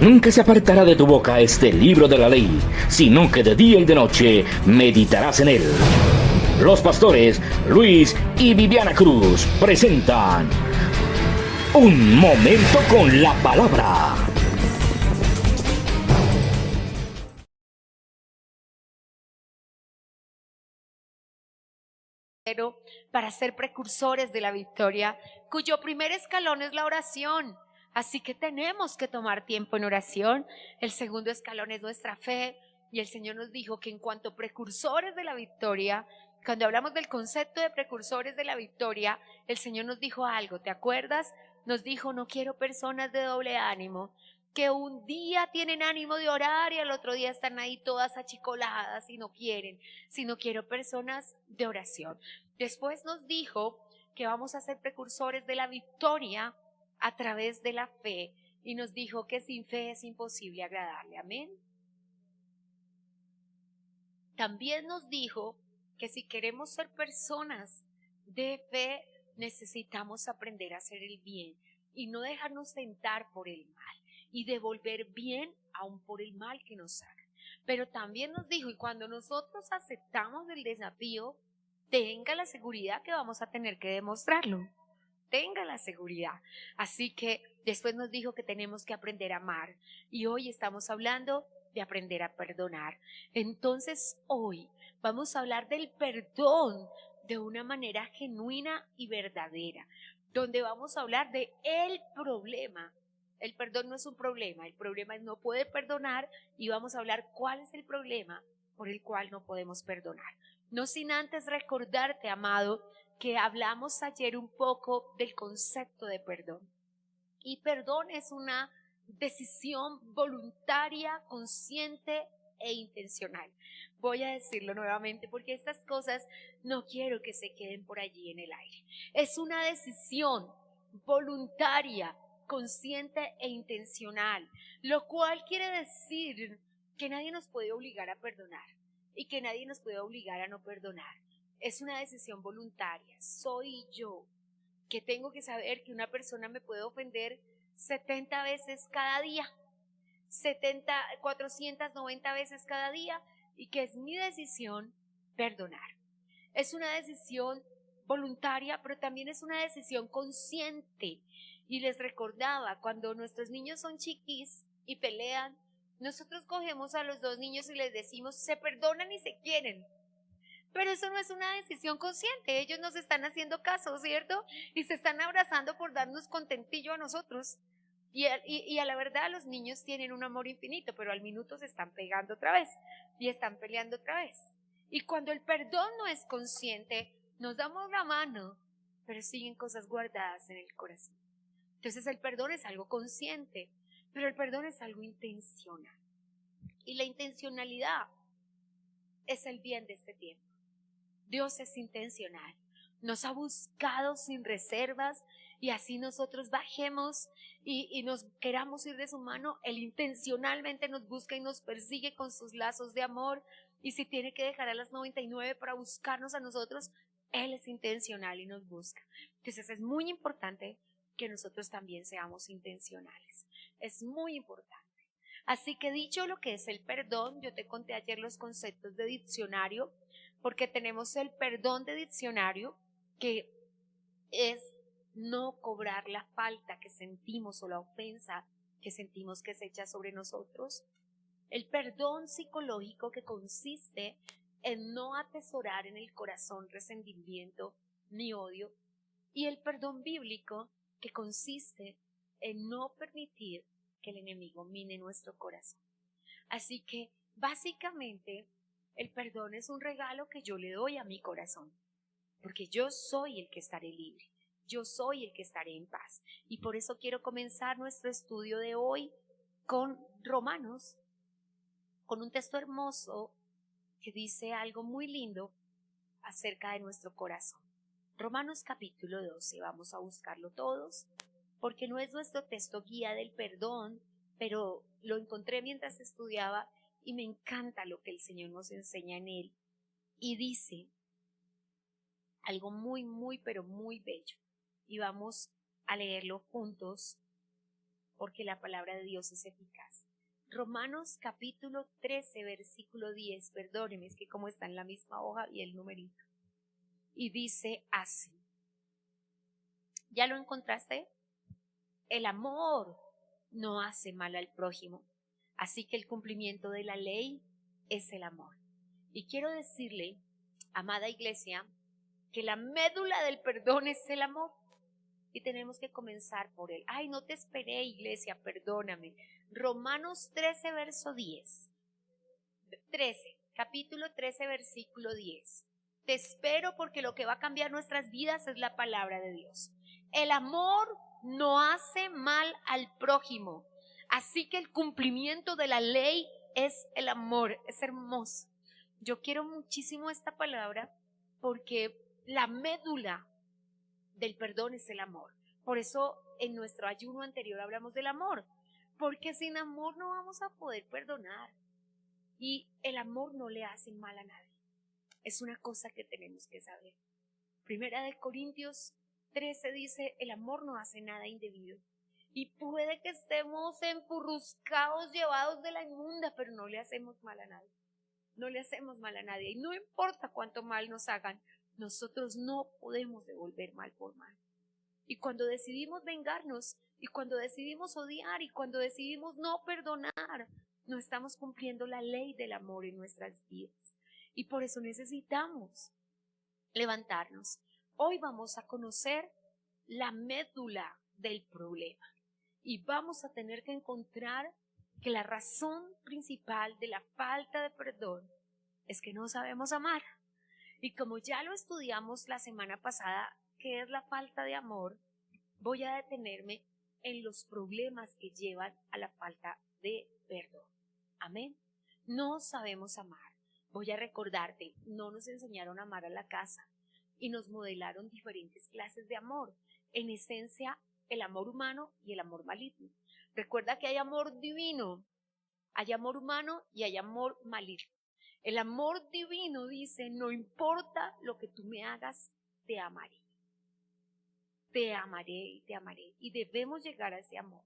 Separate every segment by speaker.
Speaker 1: Nunca se apartará de tu boca este libro de la ley, sino que de día y de noche meditarás en él. Los pastores Luis y Viviana Cruz presentan Un Momento con la Palabra.
Speaker 2: Para ser precursores de la victoria, cuyo primer escalón es la oración. Así que tenemos que tomar tiempo en oración. El segundo escalón es nuestra fe. Y el Señor nos dijo que en cuanto precursores de la victoria, cuando hablamos del concepto de precursores de la victoria, el Señor nos dijo algo, ¿te acuerdas? Nos dijo, no quiero personas de doble ánimo, que un día tienen ánimo de orar y al otro día están ahí todas achicoladas y no quieren, sino quiero personas de oración. Después nos dijo que vamos a ser precursores de la victoria a través de la fe y nos dijo que sin fe es imposible agradarle. Amén. También nos dijo que si queremos ser personas de fe, necesitamos aprender a hacer el bien y no dejarnos tentar por el mal y devolver bien aún por el mal que nos hagan. Pero también nos dijo, y cuando nosotros aceptamos el desafío, tenga la seguridad que vamos a tener que demostrarlo. Tenga la seguridad. Así que después nos dijo que tenemos que aprender a amar. Y hoy estamos hablando de aprender a perdonar. Entonces hoy vamos a hablar del perdón de una manera genuina y verdadera. Donde vamos a hablar de el problema. El perdón no es un problema. El problema es no poder perdonar. Y vamos a hablar cuál es el problema por el cual no podemos perdonar. No sin antes recordarte, amado, que hablamos ayer un poco del concepto de perdón. Y perdón es una decisión voluntaria, consciente e intencional. Voy a decirlo nuevamente porque estas cosas no quiero que se queden por allí en el aire. Es una decisión voluntaria, consciente e intencional, lo cual quiere decir que nadie nos puede obligar a perdonar y que nadie nos puede obligar a no perdonar. Es una decisión voluntaria. Soy yo que tengo que saber que una persona me puede ofender 70 veces cada día, 490 veces cada día, y que es mi decisión perdonar. Es una decisión voluntaria, pero también es una decisión consciente. Y les recordaba, cuando nuestros niños son chiquis y pelean, nosotros cogemos a los dos niños y les decimos, se perdonan y se quieren. Pero eso no es una decisión consciente, ellos nos están haciendo caso, ¿cierto? Y se están abrazando por darnos contentillo a nosotros. Y a la verdad los niños tienen un amor infinito, pero al minuto se están pegando otra vez y están peleando otra vez. Y cuando el perdón no es consciente, nos damos la mano, pero siguen cosas guardadas en el corazón. Entonces el perdón es algo consciente, pero el perdón es algo intencional. Y la intencionalidad es el bien de este tiempo. Dios es intencional, nos ha buscado sin reservas y así nosotros bajemos y nos queramos ir de su mano, Él intencionalmente nos busca y nos persigue con sus lazos de amor, y si tiene que dejar a las 99 para buscarnos a nosotros, Él es intencional y nos busca. Entonces es muy importante que nosotros también seamos intencionales, es muy importante. Así que dicho lo que es el perdón, yo te conté ayer los conceptos de diccionario, porque tenemos el perdón de diccionario, que es no cobrar la falta que sentimos o la ofensa que sentimos que se echa sobre nosotros. El perdón psicológico, que consiste en no atesorar en el corazón resentimiento ni odio. Y el perdón bíblico, que consiste en no permitir que el enemigo mine nuestro corazón. Así que básicamente el perdón es un regalo que yo le doy a mi corazón, porque yo soy el que estaré libre, yo soy el que estaré en paz. Y por eso quiero comenzar nuestro estudio de hoy con Romanos, con un texto hermoso que dice algo muy lindo acerca de nuestro corazón. Romanos capítulo 12, vamos a buscarlo todos, porque no es nuestro texto guía del perdón, pero lo encontré mientras estudiaba y me encanta lo que el Señor nos enseña en él. Y dice algo muy, pero muy bello. Y vamos a leerlo juntos, porque la palabra de Dios es eficaz. Romanos capítulo 13, versículo 10, perdóneme, es que como está en la misma hoja y el numerito. Y dice así. ¿Ya lo encontraste? El amor no hace mal al prójimo, así que el cumplimiento de la ley es el amor. Y quiero decirle, amada iglesia, que la médula del perdón es el amor. Y tenemos que comenzar por él. Ay, no te esperé, iglesia, perdóname. Romanos 13, verso 10. 13, capítulo 13, versículo 10. Te espero porque lo que va a cambiar nuestras vidas es la palabra de Dios. El amor no hace mal al prójimo. Así que el cumplimiento de la ley es el amor. Es hermoso. Yo quiero muchísimo esta palabra porque la médula del perdón es el amor. Por eso en nuestro ayuno anterior hablamos del amor, porque sin amor no vamos a poder perdonar y el amor no le hace mal a nadie. Es una cosa que tenemos que saber. Primera de Corintios 13 dice, el amor no hace nada indebido. Y puede que estemos empurruscados, llevados de la inmunda, pero no le hacemos mal a nadie. No le hacemos mal a nadie. Y no importa cuánto mal nos hagan, nosotros no podemos devolver mal por mal. Y cuando decidimos vengarnos, y cuando decidimos odiar, y cuando decidimos no perdonar, no estamos cumpliendo la ley del amor en nuestras vidas. Y por eso necesitamos levantarnos. Hoy vamos a conocer la médula del problema. Y vamos a tener que encontrar que la razón principal de la falta de perdón es que no sabemos amar. Y como ya lo estudiamos la semana pasada, ¿qué es la falta de amor? Voy a detenerme en los problemas que llevan a la falta de perdón. Amén. No sabemos amar. Voy a recordarte, no nos enseñaron a amar a la casa y nos modelaron diferentes clases de amor. En esencia, el amor humano y el amor maligno. Recuerda que hay amor divino, hay amor humano y hay amor maligno. El amor divino dice, no importa lo que tú me hagas, te amaré. Te amaré y te amaré. Y debemos llegar a ese amor.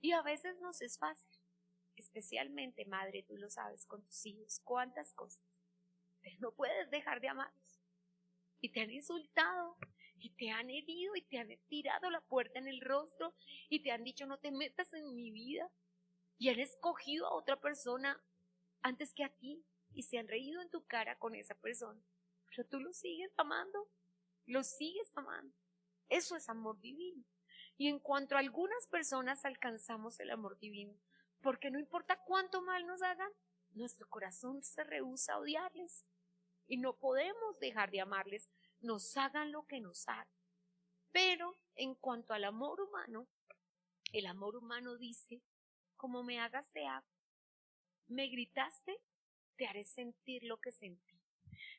Speaker 2: Y a veces nos es fácil, especialmente, madre, tú lo sabes con tus hijos, cuántas cosas. Pero no puedes dejar de amarlos. Y te han insultado, y te han herido, y te han tirado la puerta en el rostro, y te han dicho, no te metas en mi vida. Y han escogido a otra persona antes que a ti. Y se han reído en tu cara con esa persona, pero tú lo sigues amando, lo sigues amando. Eso es amor divino. Y en cuanto a algunas personas alcanzamos el amor divino, porque no importa cuánto mal nos hagan, nuestro corazón se rehúsa a odiarles y no podemos dejar de amarles, nos hagan lo que nos hagan. Pero en cuanto al amor humano, el amor humano dice, como me hagas te hago. Me gritaste, te haré sentir lo que sentí.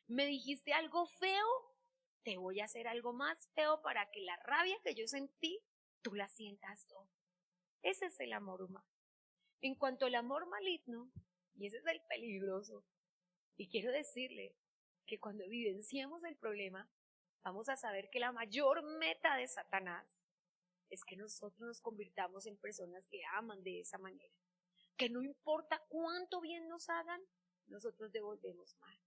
Speaker 2: Me dijiste algo feo, te voy a hacer algo más feo para que la rabia que yo sentí, tú la sientas todo. Ese es el amor humano. En cuanto al amor maligno, y ese es el peligroso, y quiero decirle que cuando evidenciemos el problema, vamos a saber que la mayor meta de Satanás es que nosotros nos convirtamos en personas que aman de esa manera. Que no importa cuánto bien nos hagan, nosotros devolvemos mal.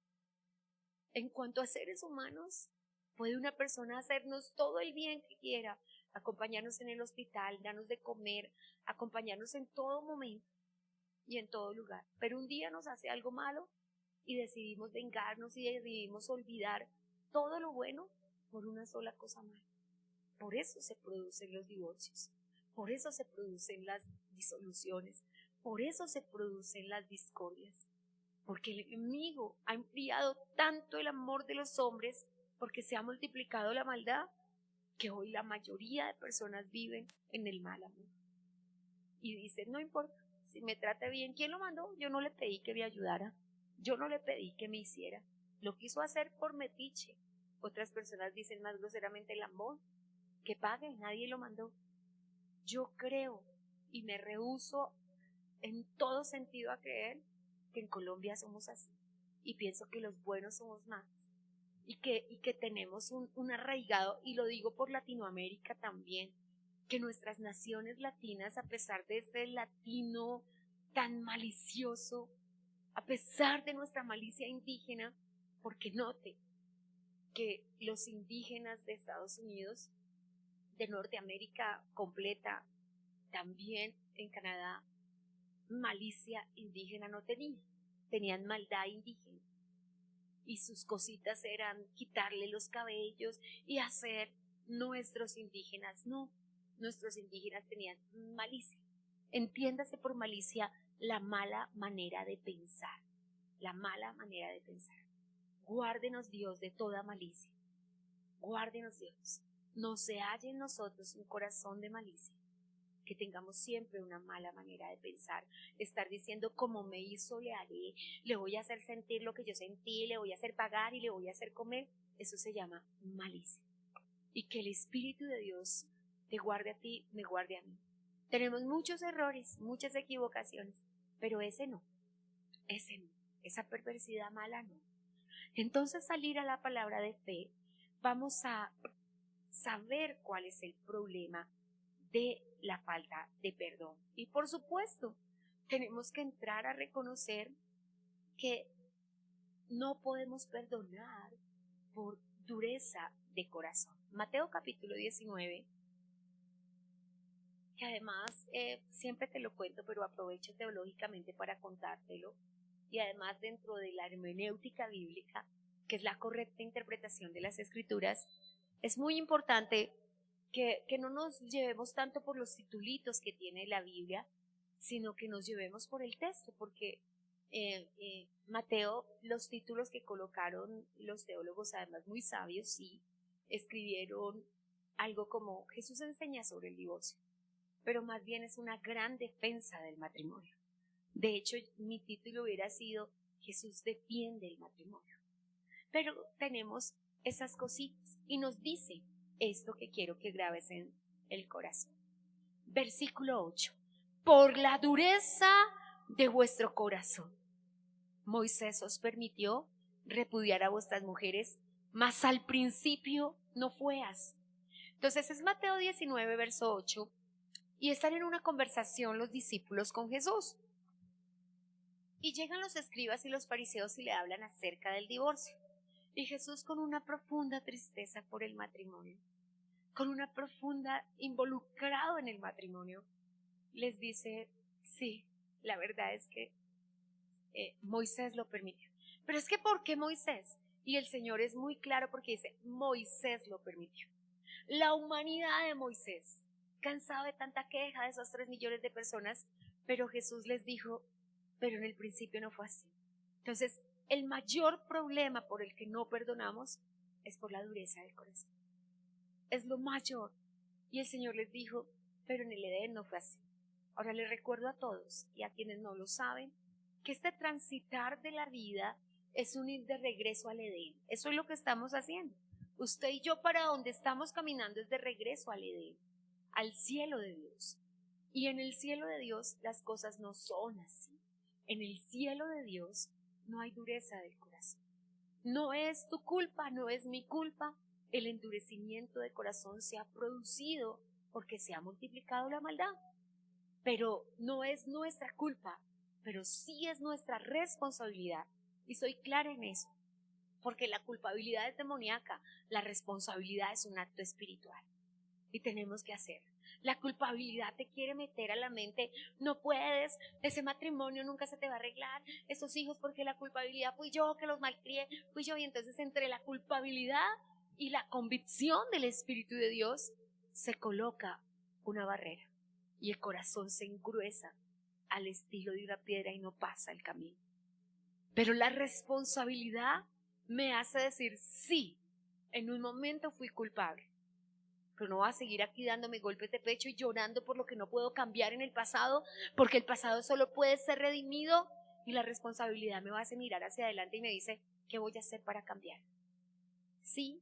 Speaker 2: En cuanto a seres humanos, puede una persona hacernos todo el bien que quiera, acompañarnos en el hospital, darnos de comer, acompañarnos en todo momento y en todo lugar. Pero un día nos hace algo malo y decidimos vengarnos y decidimos olvidar todo lo bueno por una sola cosa mala. Por eso se producen los divorcios, por eso se producen las disoluciones, por eso se producen las discordias. Porque el enemigo ha enfriado tanto el amor de los hombres, porque se ha multiplicado la maldad, que hoy la mayoría de personas viven en el mal amor. Y dicen, no importa, si me trata bien, ¿quién lo mandó? Yo no le pedí que me ayudara, yo no le pedí que me hiciera, lo quiso hacer por metiche. Otras personas dicen más groseramente el amor, que pague, nadie lo mandó. Yo creo y me rehúso en todo sentido a creer que en Colombia somos así, y pienso que los buenos somos más, y que tenemos un arraigado, y lo digo por Latinoamérica también, que nuestras naciones latinas, a pesar de ese latino tan malicioso, a pesar de nuestra malicia indígena, porque note que los indígenas de Estados Unidos, de Norteamérica completa, también en Canadá, malicia indígena no tenían maldad indígena. Y sus cositas eran quitarle los cabellos y hacer nuestros indígenas. No, nuestros indígenas tenían malicia. Entiéndase por malicia la mala manera de pensar. La mala manera de pensar. Guárdenos Dios de toda malicia. Guárdenos Dios. No se halle en nosotros un corazón de malicia. Que tengamos siempre una mala manera de pensar, de estar diciendo como me hizo le haré, le voy a hacer sentir lo que yo sentí, le voy a hacer pagar y le voy a hacer comer. Eso se llama malicia. Y que el Espíritu de Dios te guarde a ti, me guarde a mí. Tenemos muchos errores, muchas equivocaciones, pero ese no, esa perversidad mala no. Entonces, salir a la palabra de fe, vamos a saber cuál es el problema de la falta de perdón. Y por supuesto, tenemos que entrar a reconocer que no podemos perdonar por dureza de corazón. Mateo capítulo 19, que además siempre te lo cuento, pero aprovecho teológicamente para contártelo, y además dentro de la hermenéutica bíblica, que es la correcta interpretación de las Escrituras, es muy importante que no nos llevemos tanto por los titulitos que tiene la Biblia, sino que nos llevemos por el texto, porque Mateo, los títulos que colocaron los teólogos, además muy sabios, sí, escribieron algo como Jesús enseña sobre el divorcio, pero más bien es una gran defensa del matrimonio. De hecho, mi título hubiera sido Jesús defiende el matrimonio. Pero tenemos esas cositas y nos dice esto que quiero que grabes en el corazón. Versículo 8. Por la dureza de vuestro corazón, Moisés os permitió repudiar a vuestras mujeres, mas al principio no fue así. Entonces es Mateo 19, verso 8, y están en una conversación los discípulos con Jesús. Y llegan los escribas y los fariseos y le hablan acerca del divorcio. Y Jesús, con una profunda tristeza por el matrimonio, con una profunda involucrado en el matrimonio, les dice, sí, la verdad es que Moisés lo permitió. Pero es que ¿por qué Moisés? Y el Señor es muy claro porque dice, Moisés lo permitió. La humanidad de Moisés, cansado de tanta queja de esos 3 millones de personas, pero Jesús les dijo, pero en el principio no fue así. Entonces, el mayor problema por el que no perdonamos es por la dureza del corazón. Es lo mayor. Y el Señor les dijo, pero en el Edén no fue así. Ahora les recuerdo a todos y a quienes no lo saben, que este transitar de la vida es un ir de regreso al Edén. Eso es lo que estamos haciendo. Usted y yo para donde estamos caminando es de regreso al Edén, al cielo de Dios. Y en el cielo de Dios las cosas no son así. En el cielo de Dios no hay dureza del corazón. No es tu culpa, no es mi culpa. El endurecimiento de corazón se ha producido porque se ha multiplicado la maldad. Pero no es nuestra culpa, pero sí es nuestra responsabilidad. Y soy clara en eso, porque la culpabilidad es demoníaca, la responsabilidad es un acto espiritual y tenemos que hacerlo. La culpabilidad te quiere meter a la mente, no puedes, ese matrimonio nunca se te va a arreglar, esos hijos porque la culpabilidad fui yo que los malcrié, fui yo, y entonces entre la culpabilidad y la convicción del Espíritu de Dios se coloca una barrera y el corazón se engruesa al estilo de una piedra y no pasa el camino. Pero la responsabilidad me hace decir sí, en un momento fui culpable, pero no voy a seguir aquí dándome golpes de pecho y llorando por lo que no puedo cambiar en el pasado, porque el pasado solo puede ser redimido, y la responsabilidad me va a hacer mirar hacia adelante y me dice, ¿qué voy a hacer para cambiar? Sí,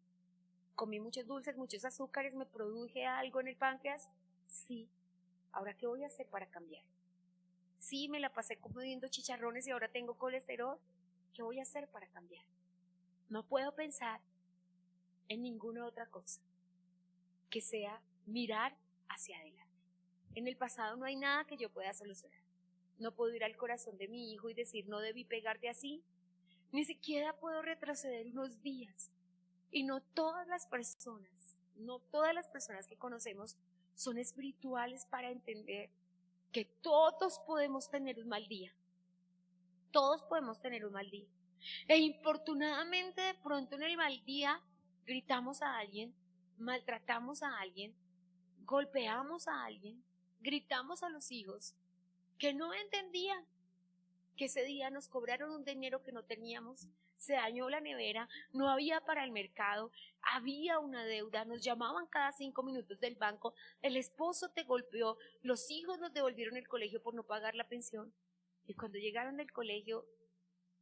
Speaker 2: comí muchos dulces, muchos azúcares, me produje algo en el páncreas, sí, ahora ¿qué voy a hacer para cambiar? Sí, me la pasé comiendo chicharrones y ahora tengo colesterol, ¿qué voy a hacer para cambiar? No puedo pensar en ninguna otra cosa que sea mirar hacia adelante. En el pasado no hay nada que yo pueda solucionar. No puedo ir al corazón de mi hijo y decir no debí pegarte así. Ni siquiera puedo retroceder unos días. Y no todas las personas que conocemos son espirituales para entender que todos podemos tener un mal día. Todos podemos tener un mal día. E infortunadamente de pronto en el mal día gritamos a alguien, maltratamos a alguien, golpeamos a alguien, gritamos a los hijos que no entendían que ese día nos cobraron un dinero que no teníamos, se dañó la nevera, no había para el mercado, había una deuda, nos llamaban cada 5 minutos del banco, el esposo te golpeó, los hijos nos devolvieron el colegio por no pagar la pensión. Y cuando llegaron del colegio,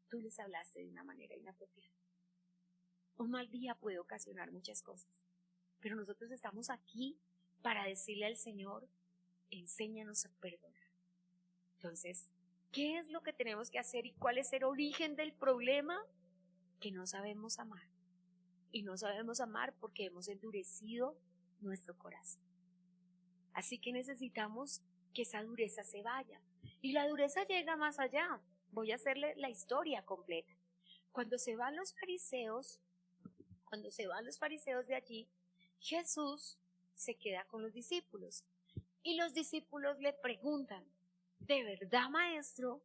Speaker 2: tú les hablaste de una manera inapropiada. Un mal día puede ocasionar muchas cosas, pero nosotros estamos aquí para decirle al Señor, enséñanos a perdonar. Entonces, ¿qué es lo que tenemos que hacer y cuál es el origen del problema? Que no sabemos amar. Y no sabemos amar porque hemos endurecido nuestro corazón. Así que necesitamos que esa dureza se vaya. Y la dureza llega más allá. Voy a hacerle la historia completa. Cuando se van los fariseos de allí, Jesús se queda con los discípulos. Y los discípulos le preguntan, ¿de verdad, maestro?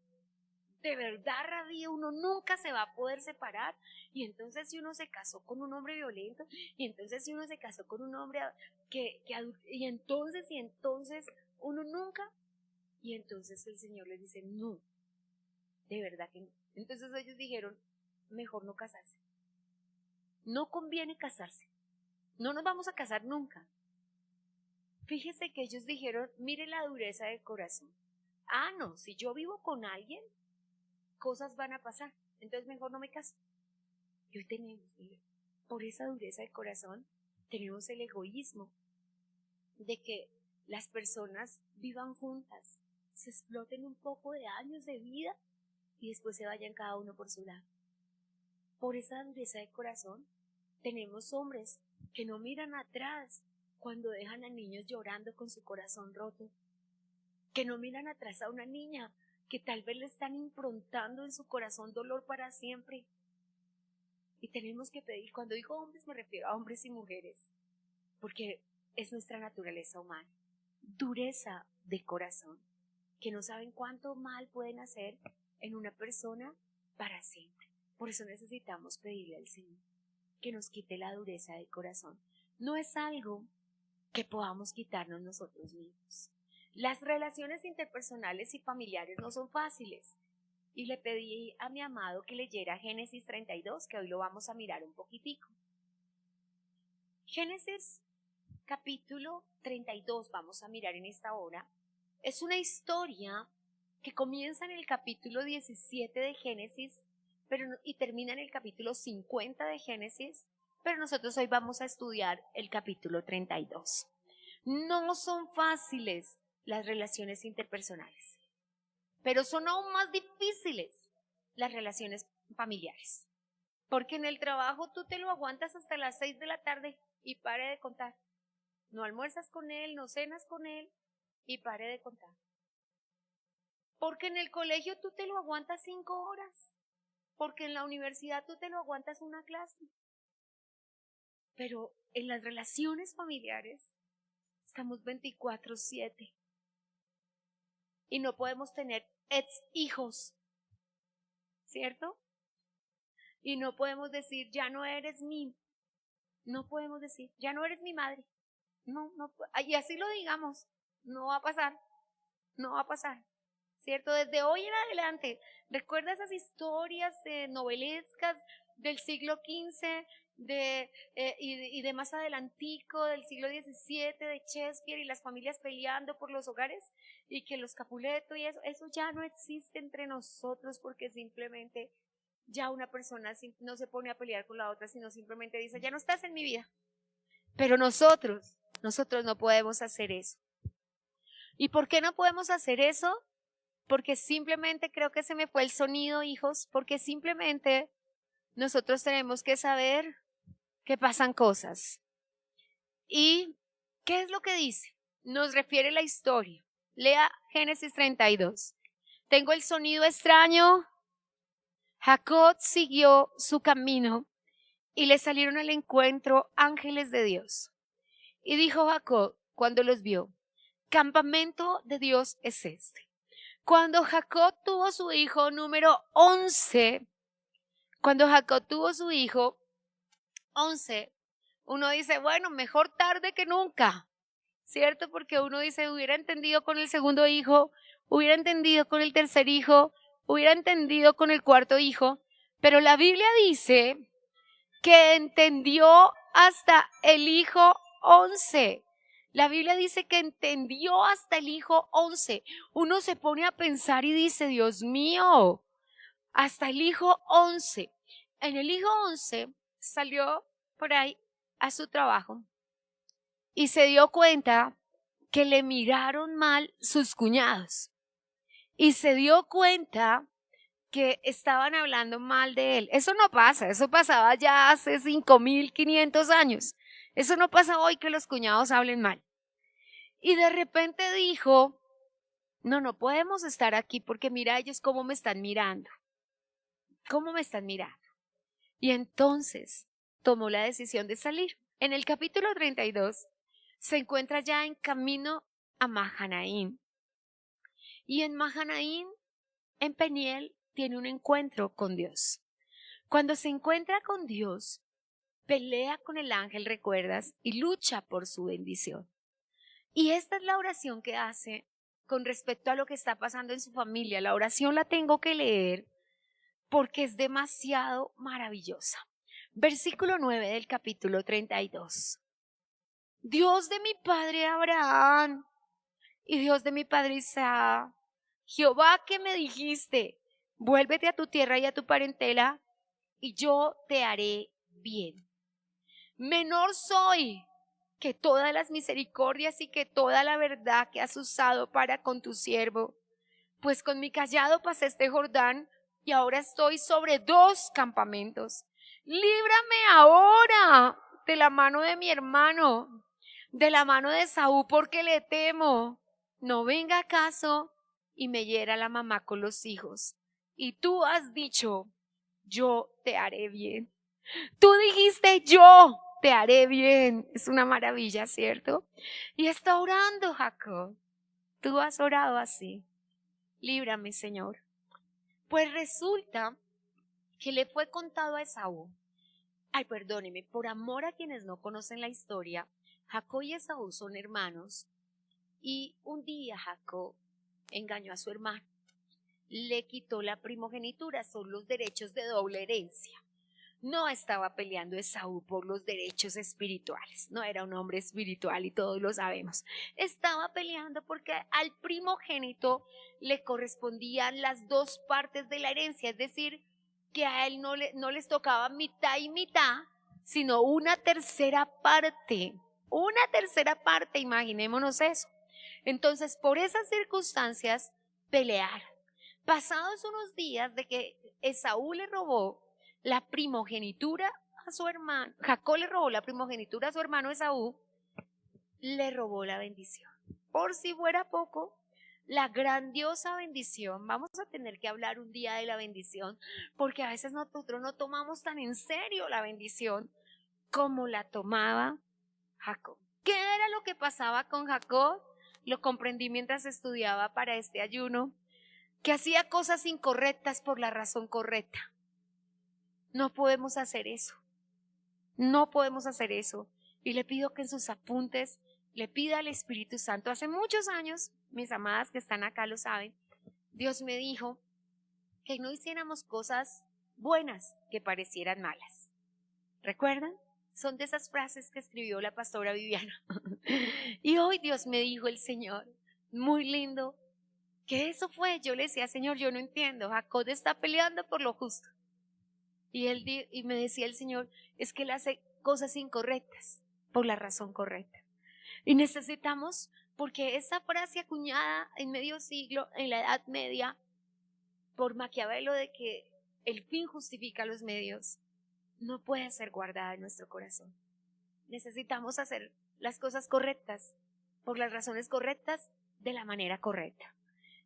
Speaker 2: ¿De verdad, rabí, uno nunca se va a poder separar? Y entonces si uno se casó con un hombre violento, y entonces si uno se casó con un hombre y entonces uno nunca, y entonces el Señor les dice, no, de verdad que no. Entonces ellos dijeron, mejor no casarse. No conviene casarse. No nos vamos a casar nunca. Fíjese que ellos dijeron, mire la dureza del corazón. Ah, no, si yo vivo con alguien, cosas van a pasar, entonces mejor no me caso. Y hoy tenemos, por esa dureza de corazón, tenemos el egoísmo de que las personas vivan juntas, se exploten un poco de años de vida y después se vayan cada uno por su lado. Por esa dureza de corazón, tenemos hombres que no miran atrás cuando dejan a niños llorando con su corazón roto, que no miran atrás a una niña que tal vez le están improntando en su corazón dolor para siempre. Y tenemos que pedir, cuando digo hombres me refiero a hombres y mujeres, porque es nuestra naturaleza humana. Dureza de corazón, que no saben cuánto mal pueden hacer en una persona para siempre. Por eso necesitamos pedirle al Señor que nos quite la dureza de corazón. No es algo que podamos quitarnos nosotros mismos. Las relaciones interpersonales y familiares no son fáciles. Y le pedí a mi amado que leyera Génesis 32, que hoy lo vamos a mirar un poquitico. Génesis capítulo 32 vamos a mirar en esta hora. Es una historia que comienza en el capítulo 17 de Génesis y termina en el capítulo 50 de Génesis, pero nosotros hoy vamos a estudiar el capítulo 32. No son fáciles las relaciones interpersonales, pero son aún más difíciles las relaciones familiares, porque en el trabajo tú te lo aguantas hasta las 6 de la tarde y pare de contar. No almuerzas con él, no cenas con él y pare de contar. Porque en el colegio tú te lo aguantas 5 horas, porque en la universidad tú te lo aguantas una clase. Pero en las relaciones familiares estamos 24/7 y no podemos tener ex hijos, ¿cierto? Y no podemos decir, ya no eres no podemos decir, ya no eres mi madre. No, y así lo digamos, no va a pasar, ¿cierto? Desde hoy en adelante, recuerda esas historias novelescas del siglo XV y de más adelantico, del siglo XVII, de Shakespeare y las familias peleando por los hogares, y que los Capuleto y eso ya no existe entre nosotros, porque simplemente ya una persona no se pone a pelear con la otra, sino simplemente dice, ya no estás en mi vida. Pero nosotros no podemos hacer eso. ¿Y por qué no podemos hacer eso? Porque simplemente, creo que se me fue el sonido, hijos, porque simplemente nosotros tenemos que saber que pasan cosas. ¿Y qué es lo que dice? nos refiere la historia. Lea Génesis 32. Tengo el sonido extraño. Jacob siguió su camino y le salieron al encuentro ángeles de Dios. Y dijo Jacob cuando los vio: campamento de Dios es este. Cuando Jacob tuvo su hijo número 11, uno dice, bueno, mejor tarde que nunca, ¿cierto? Porque uno dice, hubiera entendido con el segundo hijo, hubiera entendido con el tercer hijo, hubiera entendido con el cuarto hijo, pero la Biblia dice que entendió hasta el hijo 11. La Biblia dice que entendió hasta el hijo 11. Uno se pone a pensar y dice, Dios mío, hasta el hijo 11. En el hijo 11 salió por ahí a su trabajo y se dio cuenta que le miraron mal sus cuñados. Y se dio cuenta que estaban hablando mal de él. Eso no pasa, eso pasaba ya hace 5.500 años. Eso no pasa hoy que los cuñados hablen mal. Y de repente dijo, no podemos estar aquí porque mira ellos cómo me están mirando. ¿Cómo me están mirando? Y entonces tomó la decisión de salir. En el capítulo 32 se encuentra ya en camino a Mahanaim. Y en Mahanaim, en Peniel, tiene un encuentro con Dios. Cuando se encuentra con Dios, pelea con el ángel, ¿recuerdas? Y lucha por su bendición. Y esta es la oración que hace con respecto a lo que está pasando en su familia. La oración la tengo que leer porque es demasiado maravillosa. Versículo 9 del capítulo 32. Dios de mi padre Abraham y Dios de mi padre Isaac, Jehová que me dijiste, vuélvete a tu tierra y a tu parentela, y yo te haré bien. Menor soy que todas las misericordias y que toda la verdad que has usado para con tu siervo, pues con mi cayado pasé este Jordán y ahora estoy sobre 2 campamentos. Líbrame ahora de la mano de mi hermano, de la mano de Esaú, porque le temo. No venga acaso y me hiera la mamá con los hijos. Y tú has dicho, yo te haré bien. Tú dijiste, yo te haré bien. Es una maravilla, ¿cierto? Y está orando Jacob. Tú has orado así. Líbrame, Señor. Pues resulta que le fue contado a Esaú. Ay, perdóneme, por amor a quienes no conocen la historia, Jacob y Esaú son hermanos. Y un día Jacob engañó a su hermano. Le quitó la primogenitura, son los derechos de doble herencia. No estaba peleando Esaú por los derechos espirituales, no era un hombre espiritual y todos lo sabemos. Estaba peleando porque al primogénito le correspondían las 2 partes de la herencia, es decir, que a él no les tocaba mitad y mitad, sino una tercera parte, imaginémonos eso. Entonces, por esas circunstancias, pelearon. Pasados unos días de que Esaú le robó la primogenitura a su hermano, Jacob le robó la primogenitura a su hermano Esaú, le robó la bendición. Por si fuera poco, la grandiosa bendición, vamos a tener que hablar un día de la bendición, porque a veces nosotros no tomamos tan en serio la bendición como la tomaba Jacob. ¿Qué era lo que pasaba con Jacob? Lo comprendí mientras estudiaba para este ayuno, que hacía cosas incorrectas por la razón correcta. No podemos hacer eso. No podemos hacer eso. Y le pido que en sus apuntes le pida al Espíritu Santo. Hace muchos años, mis amadas que están acá lo saben, Dios me dijo que no hiciéramos cosas buenas que parecieran malas. ¿Recuerdan? Son de esas frases que escribió la pastora Viviana. Y hoy Dios me dijo el Señor, muy lindo, que eso fue. Yo le decía, Señor, yo no entiendo. Jacob está peleando por lo justo. Y me decía el Señor, es que él hace cosas incorrectas por la razón correcta. Y necesitamos, porque esa frase acuñada en medio siglo, en la Edad Media, por Maquiavelo, de que el fin justifica los medios, no puede ser guardada en nuestro corazón. Necesitamos hacer las cosas correctas por las razones correctas, de la manera correcta.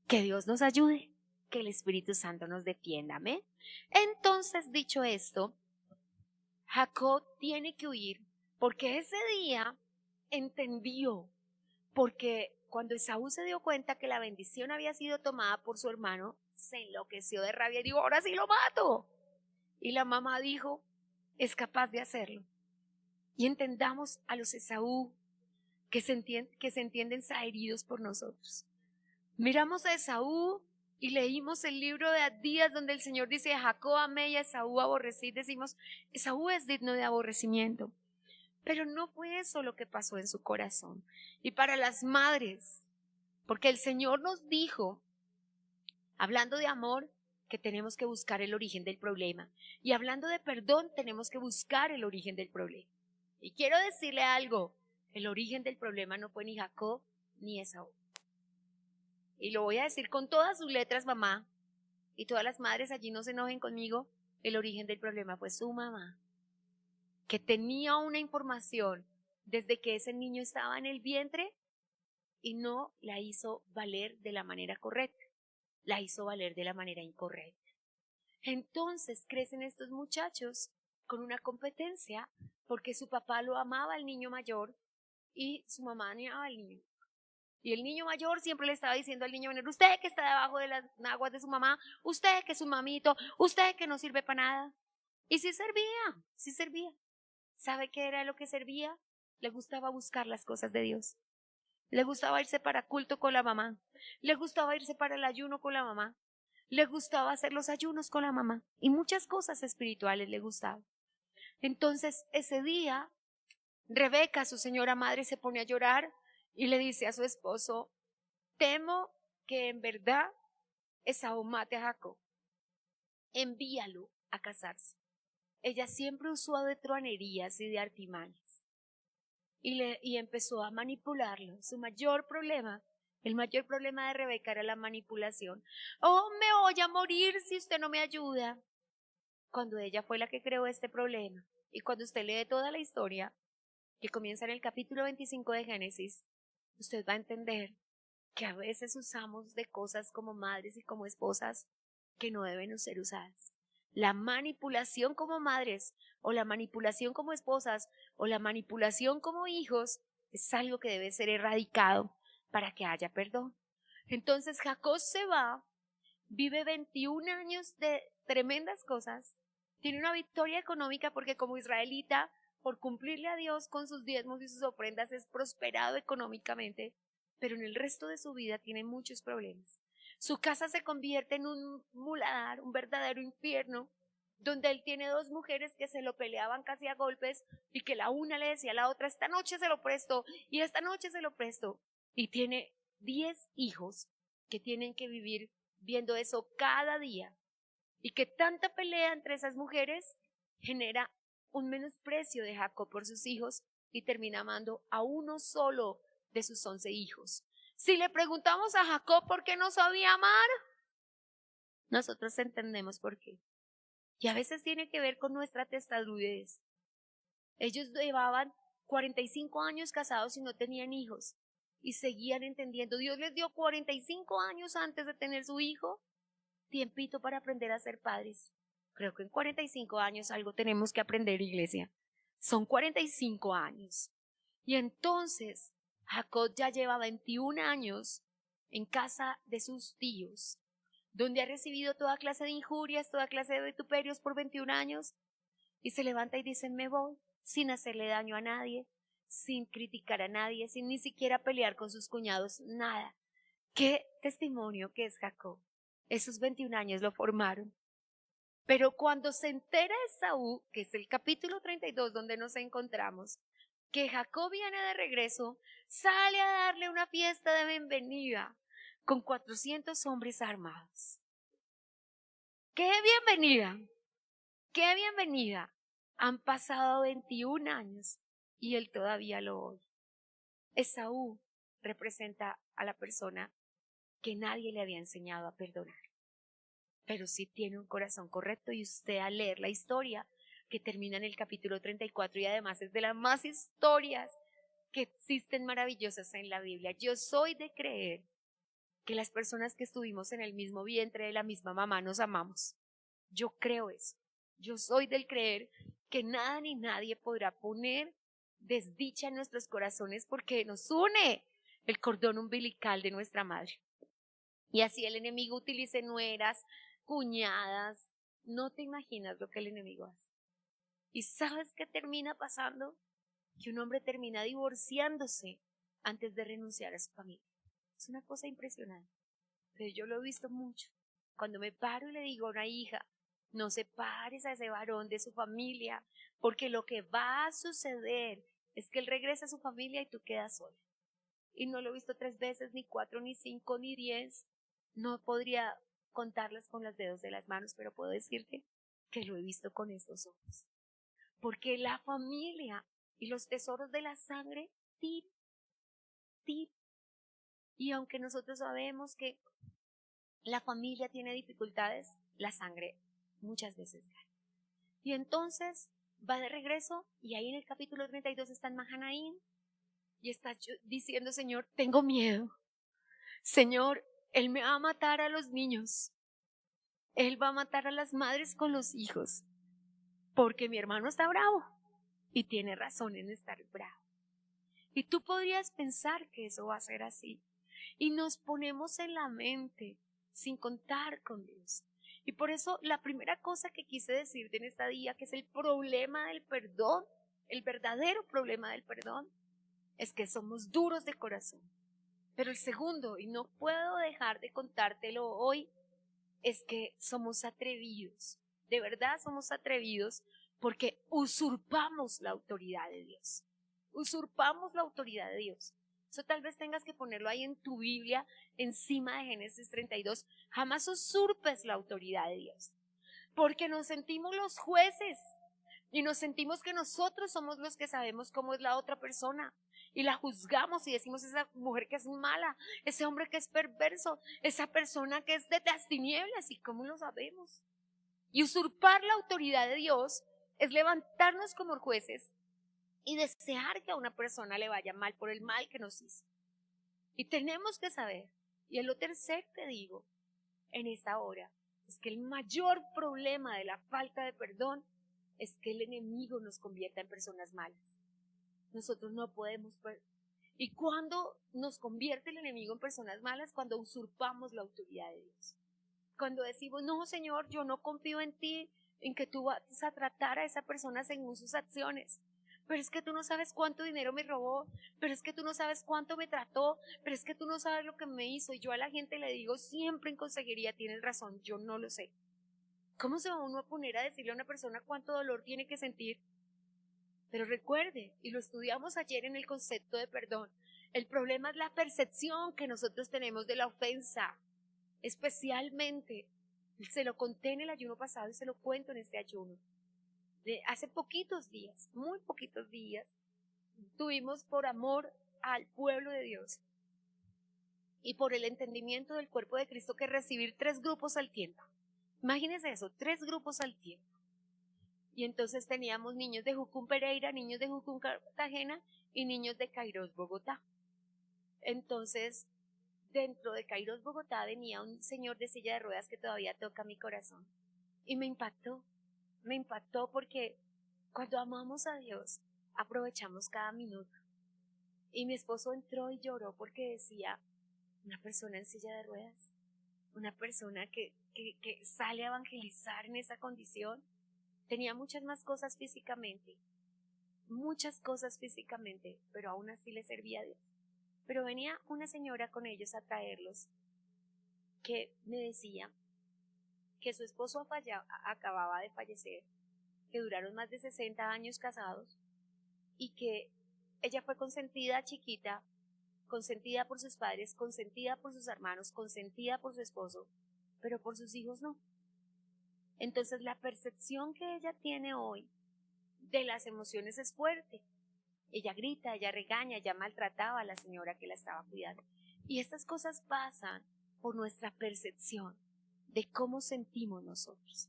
Speaker 2: Que Dios nos ayude, que el Espíritu Santo nos defienda. Amén. Entonces, dicho esto, Jacob tiene que huir porque ese día entendió, porque cuando Esaú se dio cuenta que la bendición había sido tomada por su hermano, se enloqueció de rabia y dijo, ahora sí lo mato. Y la mamá dijo, es capaz de hacerlo. Y entendamos a los Esaú que se entienden heridos por nosotros. Miramos a Esaú y leímos el libro de Abdías donde el Señor dice, a Jacob amé y a Esaú aborrecí. Decimos, Esaú es digno de aborrecimiento. Pero no fue eso lo que pasó en su corazón. Y para las madres, porque el Señor nos dijo, hablando de amor, que tenemos que buscar el origen del problema. Y hablando de perdón, tenemos que buscar el origen del problema. Y quiero decirle algo, el origen del problema no fue ni Jacob ni Esaú. Y lo voy a decir con todas sus letras, mamá, y todas las madres allí no se enojen conmigo, el origen del problema fue su mamá, que tenía una información desde que ese niño estaba en el vientre y no la hizo valer de la manera correcta, la hizo valer de la manera incorrecta. Entonces crecen estos muchachos con una competencia porque su papá lo amaba al niño mayor y su mamá amaba al niño. Y el niño mayor siempre le estaba diciendo al niño menor, usted que está debajo de las aguas de su mamá, usted que es un mamito, usted que no sirve para nada. Y sí servía, sí servía. ¿Sabe qué era lo que servía? Le gustaba buscar las cosas de Dios. Le gustaba irse para culto con la mamá. Le gustaba irse para el ayuno con la mamá. Le gustaba hacer los ayunos con la mamá. Y muchas cosas espirituales le gustaban. Entonces, ese día, Rebeca, su señora madre, se pone a llorar y le dice a su esposo, temo que en verdad Esaú mate a Jacob. Envíalo a casarse. Ella siempre usó de truanerías y de artimañas. Y empezó a manipularlo. Su mayor problema, el mayor problema de Rebeca era la manipulación. Oh, me voy a morir si usted no me ayuda. Cuando ella fue la que creó este problema. Y cuando usted lee toda la historia, que comienza en el capítulo 25 de Génesis, usted va a entender que a veces usamos de cosas como madres y como esposas que no deben ser usadas. La manipulación como madres, o la manipulación como esposas, o la manipulación como hijos, es algo que debe ser erradicado para que haya perdón. Entonces Jacob se va, vive 21 años de tremendas cosas, tiene una victoria económica porque como israelita, por cumplirle a Dios con sus diezmos y sus ofrendas, es prosperado económicamente, pero en el resto de su vida tiene muchos problemas. Su casa se convierte en un muladar, un verdadero infierno, donde él tiene dos mujeres que se lo peleaban casi a golpes y que la una le decía a la otra, esta noche se lo presto y esta noche se lo presto. Y tiene 10 hijos que tienen que vivir viendo eso cada día. Y que tanta pelea entre esas mujeres genera un menosprecio de Jacob por sus hijos y termina amando a uno solo de sus 11 hijos. Si le preguntamos a Jacob por qué no sabía amar, nosotros entendemos por qué. Y a veces tiene que ver con nuestra testarudez. Ellos llevaban 45 años casados y no tenían hijos. Y seguían entendiendo. Dios les dio 45 años antes de tener su hijo. Tiempito para aprender a ser padres. Creo que en 45 años algo tenemos que aprender, iglesia. Son 45 años. Y entonces Jacob ya lleva 21 años en casa de sus tíos, donde ha recibido toda clase de injurias, toda clase de vituperios por 21 años, y se levanta y dice, me voy, sin hacerle daño a nadie, sin criticar a nadie, sin ni siquiera pelear con sus cuñados, nada. ¿Qué testimonio que es Jacob? Esos 21 años lo formaron. Pero cuando se entera Esaú, que es el capítulo 32 donde nos encontramos, que Jacob viene de regreso, sale a darle una fiesta de bienvenida con 400 hombres armados. ¡Qué bienvenida! ¡Qué bienvenida! Han pasado 21 años y él todavía lo oye. Esaú representa a la persona que nadie le había enseñado a perdonar. Pero sí tiene un corazón correcto y usted al leer la historia que termina en el capítulo 34 y además es de las más historias que existen maravillosas en la Biblia. Yo soy de creer que las personas que estuvimos en el mismo vientre de la misma mamá nos amamos. Yo creo eso. Yo soy del creer que nada ni nadie podrá poner desdicha en nuestros corazones porque nos une el cordón umbilical de nuestra madre. Y así el enemigo utilice nueras, cuñadas. No te imaginas lo que el enemigo hace. ¿Y sabes qué termina pasando? Que un hombre termina divorciándose antes de renunciar a su familia. Es una cosa impresionante, pero yo lo he visto mucho. Cuando me paro y le digo a una hija, no separes a ese varón de su familia, porque lo que va a suceder es que él regresa a su familia y tú quedas sola. Y no lo he visto 3 veces, ni 4, ni 5, ni 10. No podría contarlas con los dedos de las manos, pero puedo decirte que lo he visto con estos ojos. Porque la familia y los tesoros de la sangre, tip. Y aunque nosotros sabemos que la familia tiene dificultades, la sangre muchas veces gana. Y entonces va de regreso y ahí en el capítulo 32 está en Mahanaim y está diciendo, Señor, tengo miedo. Señor, Él me va a matar a los niños. Él va a matar a las madres con los hijos. Porque mi hermano está bravo y tiene razón en estar bravo. Y tú podrías pensar que eso va a ser así. Y nos ponemos en la mente sin contar con Dios. Y por eso la primera cosa que quise decirte en esta día, que es el problema del perdón, el verdadero problema del perdón, es que somos duros de corazón. Pero el segundo, y no puedo dejar de contártelo hoy, es que somos atrevidos. De verdad somos atrevidos porque usurpamos la autoridad de Dios. Usurpamos la autoridad de Dios. Eso tal vez tengas que ponerlo ahí en tu Biblia, encima de Génesis 32. Jamás usurpes la autoridad de Dios. Porque nos sentimos los jueces y nos sentimos que nosotros somos los que sabemos cómo es la otra persona. Y la juzgamos y decimos, esa mujer que es mala, ese hombre que es perverso, esa persona que es de las tinieblas. ¿Y cómo lo sabemos? Y usurpar la autoridad de Dios es levantarnos como jueces y desear que a una persona le vaya mal por el mal que nos hizo. Y tenemos que saber, y lo tercero te digo en esta hora, es que el mayor problema de la falta de perdón es que el enemigo nos convierta en personas malas. Nosotros no podemos ¿Y cuando nos convierte el enemigo en personas malas? Cuando usurpamos la autoridad de Dios. Cuando decimos, no, Señor, yo no confío en ti, en que tú vas a tratar a esa persona según sus acciones. Pero es que tú no sabes cuánto dinero me robó, pero es que tú no sabes cuánto me trató, pero es que tú no sabes lo que me hizo. Y yo a la gente le digo siempre en consejería, tienes razón, yo no lo sé. ¿Cómo se va uno a poner a decirle a una persona cuánto dolor tiene que sentir? Pero recuerde, y lo estudiamos ayer en el concepto de perdón, el problema es la percepción que nosotros tenemos de la ofensa. Especialmente, se lo conté en el ayuno pasado y se lo cuento en este ayuno. De hace poquitos días, muy poquitos días, tuvimos por amor al pueblo de Dios y por el entendimiento del cuerpo de Cristo que recibir 3 grupos al tiempo. Imagínense eso, 3 grupos al tiempo. Y entonces teníamos niños de Jucún Pereira, niños de Jucún Cartagena y niños de Kairos Bogotá. Entonces, dentro de Kairos Bogotá venía un señor de silla de ruedas que todavía toca mi corazón. Y me impactó porque cuando amamos a Dios, aprovechamos cada minuto. Y mi esposo entró y lloró porque decía, una persona en silla de ruedas, una persona que sale a evangelizar en esa condición, tenía muchas cosas físicamente, pero aún así le servía a Dios. Pero venía una señora con ellos a traerlos que me decía que su esposo acababa de fallecer, que duraron más de 60 años casados y que ella fue consentida chiquita, consentida por sus padres, consentida por sus hermanos, consentida por su esposo, pero por sus hijos no. Entonces la percepción que ella tiene hoy de las emociones es fuerte. Ella grita, ella regaña, ella maltrataba a la señora que la estaba cuidando. Y estas cosas pasan por nuestra percepción de cómo sentimos nosotros.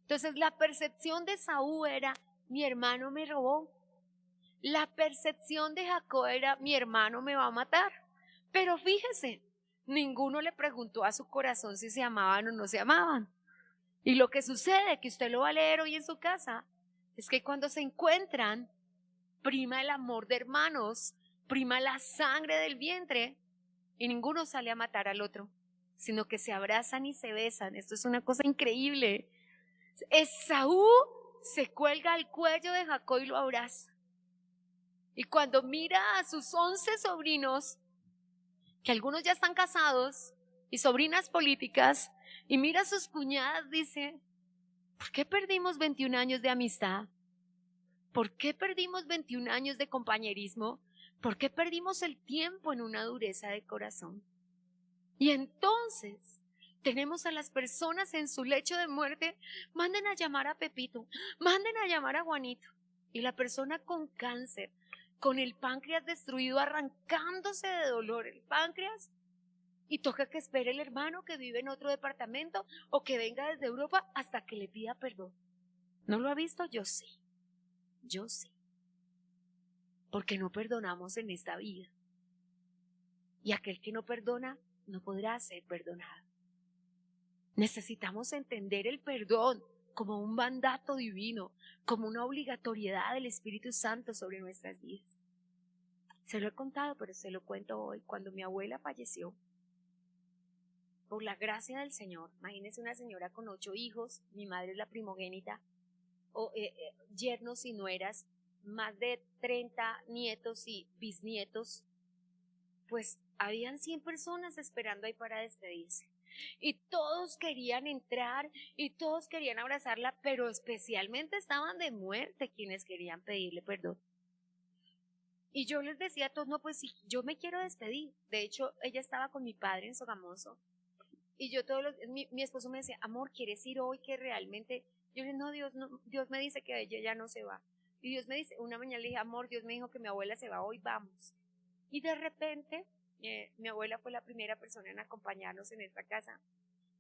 Speaker 2: Entonces la percepción de Saúl era, mi hermano me robó. La percepción de Jacob era: mi hermano me va a matar. Pero fíjese, ninguno le preguntó a su corazón si se amaban o no se amaban. Y lo que sucede, que usted lo va a leer hoy en su casa, es que cuando se encuentran, prima el amor de hermanos, prima la sangre del vientre, y ninguno sale a matar al otro, sino que se abrazan y se besan. Esto es una cosa increíble. Esaú se cuelga al cuello de Jacob y lo abraza. Y cuando mira a sus 11 sobrinos, que algunos ya están casados, y sobrinas políticas, y mira a sus cuñadas, dice: ¿por qué perdimos 21 años de amistad? ¿Por qué perdimos 21 años de compañerismo? ¿Por qué perdimos el tiempo en una dureza de corazón? Y entonces tenemos a las personas en su lecho de muerte: manden a llamar a Pepito, manden a llamar a Juanito. Y la persona con cáncer, con el páncreas destruido, arrancándose de dolor el páncreas, y toca que espere el hermano que vive en otro departamento o que venga desde Europa hasta que le pida perdón. ¿No lo ha visto? Yo sí. Yo sí. Porque no perdonamos en esta vida. Y aquel que no perdona no podrá ser perdonado. Necesitamos entender el perdón como un mandato divino, como una obligatoriedad del Espíritu Santo sobre nuestras vidas. Se lo he contado, pero se lo cuento hoy. Cuando mi abuela falleció, por la gracia del Señor, imagínense una señora con 8 hijos, mi madre es la primogénita, yernos y nueras, más de 30 nietos y bisnietos, pues habían 100 personas esperando ahí para despedirse. Y todos querían entrar y todos querían abrazarla, pero especialmente estaban de muerte quienes querían pedirle perdón. Y yo les decía a todos: no, pues sí, yo me quiero despedir. De hecho, ella estaba con mi padre en Sogamoso. Y yo mi esposo me decía: amor, ¿quieres ir hoy que realmente? Yo le dije: no, Dios me dice que ella ya no se va. Y Dios me dice, una mañana le dije: amor, Dios me dijo que mi abuela se va hoy, vamos. Y de repente, mi abuela fue la primera persona en acompañarnos en esta casa.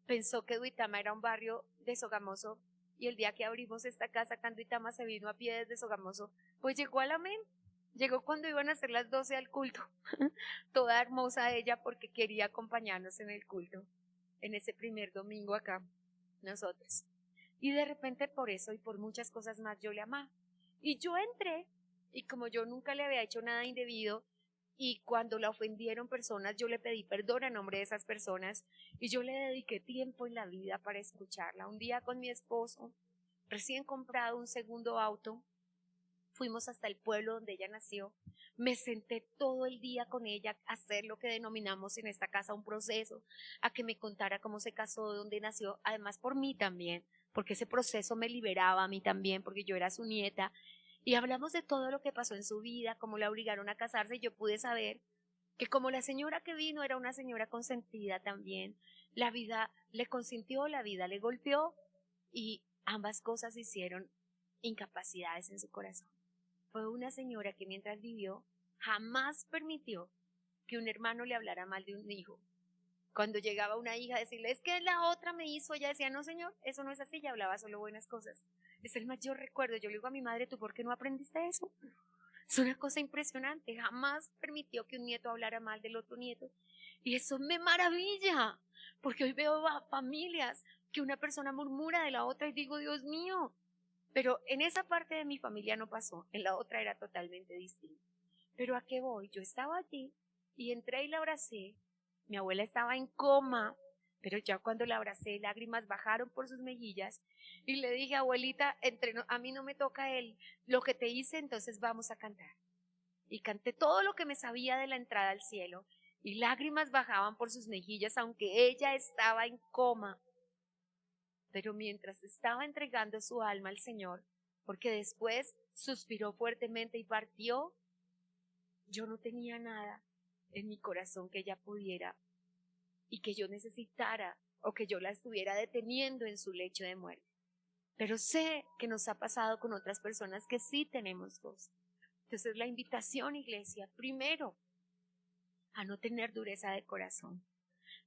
Speaker 2: Pensó que Duitama era un barrio de Sogamoso, y el día que abrimos esta casa, cuando Duitama se vino a pie desde Sogamoso, pues llegó al amén. Llegó cuando iban a ser las 12 al culto. Toda hermosa ella, porque quería acompañarnos en el culto, en ese primer domingo acá, nosotros. Y de repente, por eso y por muchas cosas más, yo le amaba. Y yo entré, y como yo nunca le había hecho nada indebido, y cuando la ofendieron personas, yo le pedí perdón a nombre de esas personas, y yo le dediqué tiempo en la vida para escucharla. Un día con mi esposo, recién comprado un segundo auto, fuimos hasta el pueblo donde ella nació. Me senté todo el día con ella a hacer lo que denominamos en esta casa un proceso, a que me contara cómo se casó, dónde nació, además por mí también, porque ese proceso me liberaba a mí también, porque yo era su nieta. Y hablamos de todo lo que pasó en su vida, cómo la obligaron a casarse, y yo pude saber que como la señora que vino era una señora consentida también, la vida le consintió, la vida le golpeó, y ambas cosas hicieron incapacidades en su corazón. Fue una señora que mientras vivió jamás permitió que un hermano le hablara mal de un hijo. Cuando llegaba una hija a decirle: es que la otra me hizo, ella decía: no señor, eso no es así, ella hablaba solo buenas cosas. Es el mayor recuerdo. Yo le digo a mi madre: ¿tú por qué no aprendiste eso? Es una cosa impresionante. Jamás permitió que un nieto hablara mal del otro nieto. Y eso me maravilla, porque hoy veo a familias que una persona murmura de la otra y digo: Dios mío. Pero en esa parte de mi familia no pasó, en la otra era totalmente distinto. Pero ¿a qué voy? Yo estaba allí y entré y la abracé. Mi abuela estaba en coma, pero ya cuando la abracé, lágrimas bajaron por sus mejillas y le dije: abuelita, a mí no me toca lo que te hice, entonces vamos a cantar. Y canté todo lo que me sabía de la entrada al cielo, y lágrimas bajaban por sus mejillas, aunque ella estaba en coma. Pero mientras estaba entregando su alma al Señor, porque después suspiró fuertemente y partió, yo no tenía nada en mi corazón que ella pudiera y que yo necesitara, o que yo la estuviera deteniendo en su lecho de muerte. Pero sé que nos ha pasado con otras personas que sí tenemos voz. Entonces la invitación, iglesia, primero, a no tener dureza de corazón.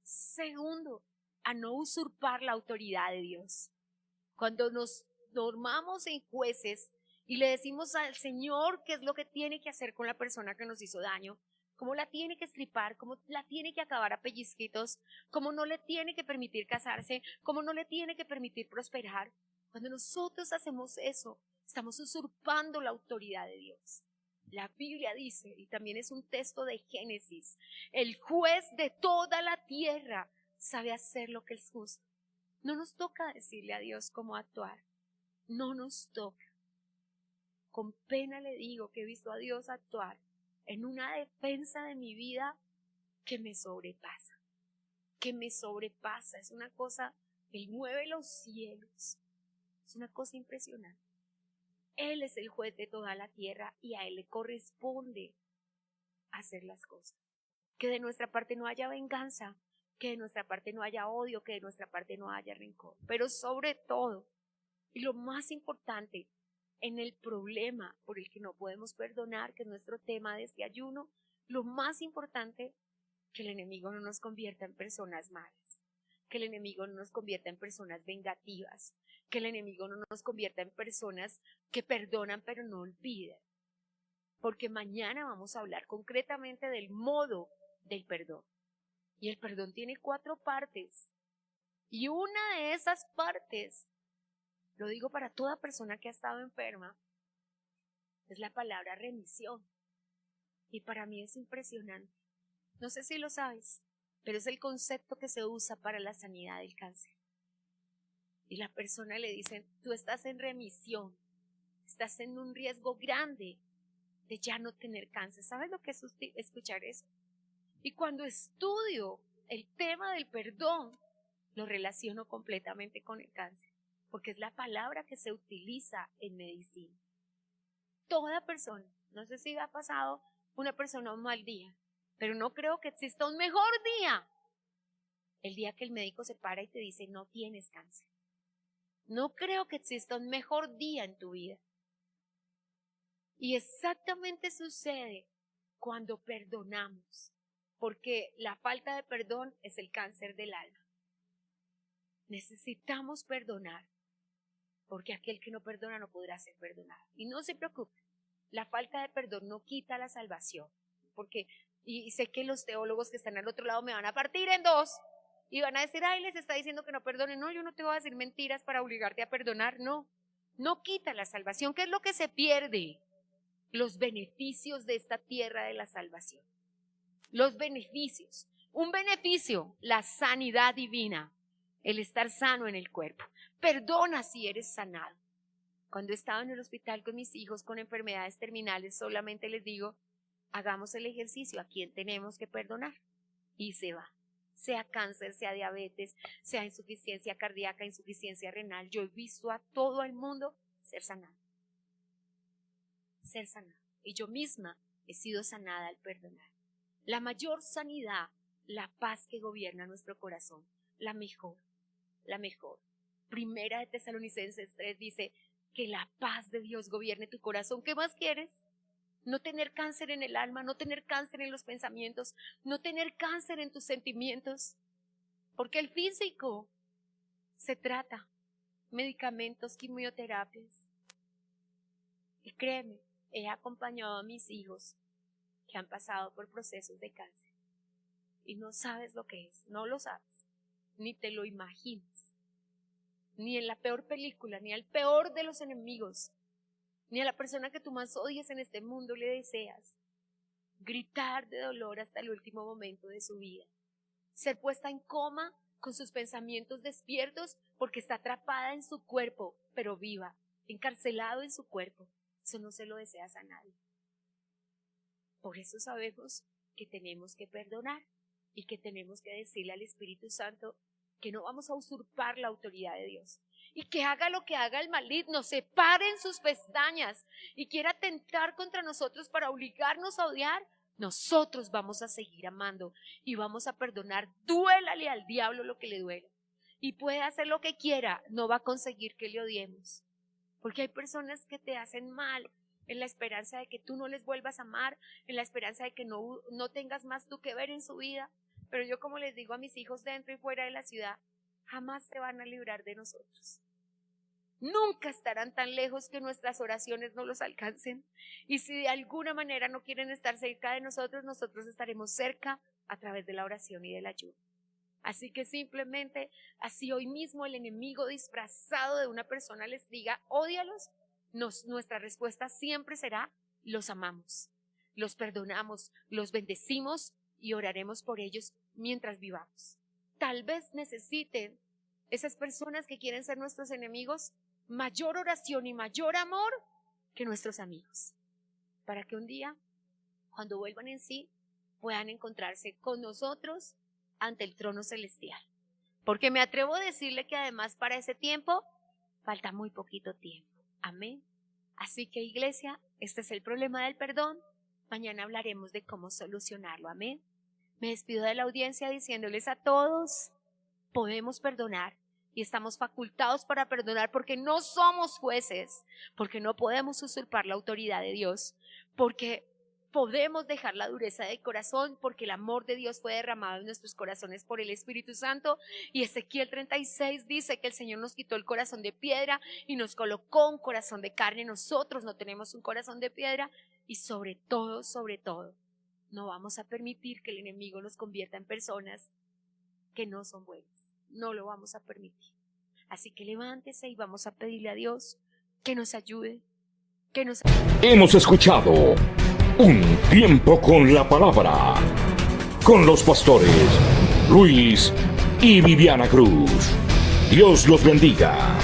Speaker 2: Segundo, a no usurpar la autoridad de Dios. Cuando nos normamos en jueces y le decimos al Señor qué es lo que tiene que hacer con la persona que nos hizo daño, cómo la tiene que estripar, cómo la tiene que acabar a pellizquitos, cómo no le tiene que permitir casarse, cómo no le tiene que permitir prosperar. Cuando nosotros hacemos eso, estamos usurpando la autoridad de Dios. La Biblia dice, y también es un texto de Génesis, el juez de toda la tierra sabe hacer lo que es justo. No nos toca decirle a Dios cómo actuar, no nos toca. Con pena le digo que he visto a Dios actuar en una defensa de mi vida que me sobrepasa, es una cosa, Él mueve los cielos, es una cosa impresionante. Él es el juez de toda la tierra y a Él le corresponde hacer las cosas. Que de nuestra parte no haya venganza, que de nuestra parte no haya odio, que de nuestra parte no haya rencor. Pero sobre todo, y lo más importante, en el problema por el que no podemos perdonar, que es nuestro tema de este ayuno, lo más importante, que el enemigo no nos convierta en personas malas, que el enemigo no nos convierta en personas vengativas, que el enemigo no nos convierta en personas que perdonan pero no olvidan. Porque mañana vamos a hablar concretamente del modo del perdón. Y el perdón tiene 4 partes. Y una de esas partes, lo digo para toda persona que ha estado enferma, es la palabra remisión. Y para mí es impresionante. No sé si lo sabes, pero es el concepto que se usa para la sanidad del cáncer. Y la persona le dice, tú estás en remisión, estás en un riesgo grande de ya no tener cáncer. ¿Sabes lo que es escuchar eso? Y cuando estudio el tema del perdón, lo relaciono completamente con el cáncer, porque es la palabra que se utiliza en medicina. Toda persona, no sé si ha pasado una persona un mal día, pero no creo que exista un mejor día. El día que el médico se para y te dice, no tienes cáncer. No creo que exista un mejor día en tu vida. Y exactamente sucede cuando perdonamos, porque la falta de perdón es el cáncer del alma. Necesitamos perdonar, porque aquel que no perdona no podrá ser perdonado. Y no se preocupe, la falta de perdón no quita la salvación, porque, y sé que los teólogos que están al otro lado me van a partir en dos, y van a decir, ay, les está diciendo que no perdonen. No, yo no te voy a decir mentiras para obligarte a perdonar, no quita la salvación. ¿Qué es lo que se pierde? Los beneficios de esta tierra de la salvación. Los beneficios. Un beneficio, la sanidad divina, el estar sano en el cuerpo. Perdona si eres sanado. Cuando he estado en el hospital con mis hijos con enfermedades terminales, solamente les digo, hagamos el ejercicio a quien tenemos que perdonar. Y se va. Sea cáncer, sea diabetes, sea insuficiencia cardíaca, insuficiencia renal. Yo he visto a todo el mundo ser sanado. Ser sanado. Y yo misma he sido sanada al perdonar. La mayor sanidad, la paz que gobierna nuestro corazón, la mejor. Primera de Tesalonicenses 3 dice que la paz de Dios gobierne tu corazón. ¿Qué más quieres? No tener cáncer en el alma, no tener cáncer en los pensamientos, no tener cáncer en tus sentimientos. Porque el físico se trata, medicamentos, quimioterapias. Y créeme, he acompañado a mis hijos que han pasado por procesos de cáncer. Y no sabes lo que es, no lo sabes, ni te lo imaginas. Ni en la peor película, ni al peor de los enemigos, ni a la persona que tú más odies en este mundo le deseas. Gritar de dolor hasta el último momento de su vida. Ser puesta en coma con sus pensamientos despiertos porque está atrapada en su cuerpo, pero viva, encarcelado en su cuerpo. Eso no se lo deseas a nadie. Por eso sabemos que tenemos que perdonar y que tenemos que decirle al Espíritu Santo que no vamos a usurpar la autoridad de Dios. Y que haga lo que haga el maligno, se pare en sus pestañas y quiera atentar contra nosotros para obligarnos a odiar, nosotros vamos a seguir amando y vamos a perdonar. Duélale al diablo lo que le duela. Y puede hacer lo que quiera, no va a conseguir que le odiemos. Porque hay personas que te hacen mal en la esperanza de que tú no les vuelvas a amar, en la esperanza de que no tengas más tú que ver en su vida. Pero yo, como les digo a mis hijos dentro y fuera de la ciudad, jamás se van a librar de nosotros. Nunca estarán tan lejos que nuestras oraciones no los alcancen. Y si de alguna manera no quieren estar cerca de nosotros, nosotros estaremos cerca a través de la oración y del ayuno. Así que simplemente, así hoy mismo el enemigo disfrazado de una persona les diga, ódialos, nuestra respuesta siempre será, los amamos, los perdonamos, los bendecimos y oraremos por ellos mientras vivamos. Tal vez necesiten esas personas que quieren ser nuestros enemigos mayor oración y mayor amor que nuestros amigos, para que un día, cuando vuelvan en sí, puedan encontrarse con nosotros ante el trono celestial. Porque me atrevo a decirle que además para ese tiempo falta muy poquito tiempo. Amén. Así que, iglesia, este es el problema del perdón. Mañana hablaremos de cómo solucionarlo. Amén. Me despido de la audiencia diciéndoles a todos, podemos perdonar y estamos facultados para perdonar porque no somos jueces, porque no podemos usurpar la autoridad de Dios, porque podemos dejar la dureza de corazón, porque el amor de Dios fue derramado en nuestros corazones por el Espíritu Santo. Y Ezequiel 36 dice que el Señor nos quitó el corazón de piedra y nos colocó un corazón de carne. Nosotros no tenemos un corazón de piedra y sobre todo, no vamos a permitir que el enemigo nos convierta en personas que no son buenas. No lo vamos a permitir. Así que levántese y vamos a pedirle a Dios que nos ayude,
Speaker 1: Hemos escuchado Un Tiempo con la Palabra, con los pastores Luis y Viviana Cruz. Dios los bendiga.